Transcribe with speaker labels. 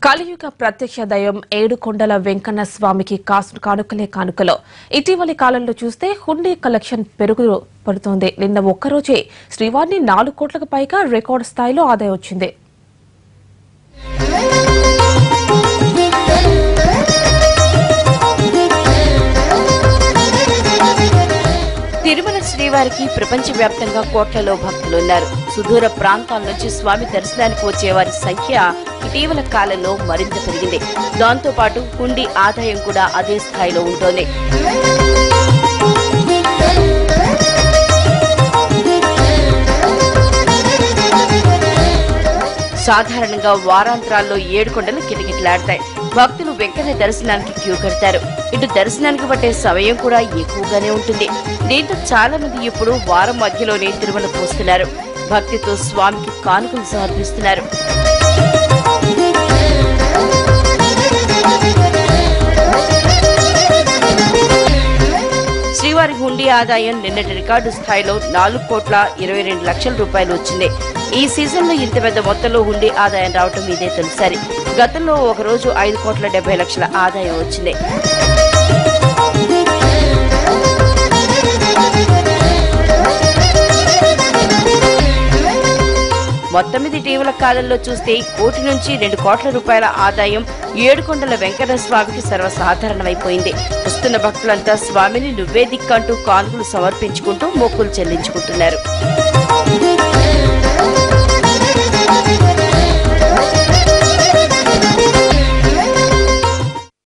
Speaker 1: కలియుగ ప్రత్యక్ష దైవం ఏడుకొండల వెంకన్న స్వామికి కానుకలే కానుకలో ఇటీవలి కాలంలో చూస్తే హుండీ కలెక్షన్ పడుతోంది. నిన్న ఒక్కరోజే శ్రీవారిని 4 కోట్లకు పైగా రికార్డు స్థాయిలో ఆదాయం వచ్చింది.
Speaker 2: తిరుమల శ్రీవారికి ప్రపంచవ్యాప్తంగా కోట్లలో భక్తులున్నారు. సుదూర ప్రాంతాల నుంచి స్వామి దర్శనానికి వచ్చే వారి సంఖ్య ఇటీవల కాలంలో మరింత పెరిగింది. దాంతో పాటు హుండీ ఆదాయం కూడా అదే స్థాయిలో ఉంటోంది. సాధారణంగా వారాంతరాల్లో ఏడుకొండలు కిటకిటలాడతాయి. భక్తులు వెంకన్న దర్శనానికి క్యూ కడతారు. ఇటు దర్శనానికి పట్టే సమయం కూడా ఎక్కువగానే ఉంటుంది. దీంతో చాలా మంది ఇప్పుడు వారం మధ్యలోనే తిరుమలకు వస్తున్నారు. భక్తితో స్వామికి కానుకలు సమర్పిస్తున్నారు. శ్రీవారి హుండీ ఆదాయం నిన్నటి రికార్డు స్థాయిలో 4,22,00,000 రూపాయలు వచ్చింది. ఈ సీజన్లో ఇంత పెద్ద మొత్తంలో హుండీ ఆదాయం రావడం ఇదే తొలిసారి. గతంలో ఒకరోజు 5,70,00,000 ఆదాయం వచ్చింది. మొత్తం మీద ఇటీవల కాలంలో చూస్తే 1 కోటి నుంచి 2 కోట్ల రూపాయల ఆదాయం ఏడుకొండల వెంకన్న స్వామికి సర్వసాధారణమైపోయింది. వస్తున్న భక్తులంతా స్వామిని నువ్వే దిక్కంటూ కానుకలు సమర్పించుకుంటూ మొక్కులు చెల్లించుకుంటున్నారు.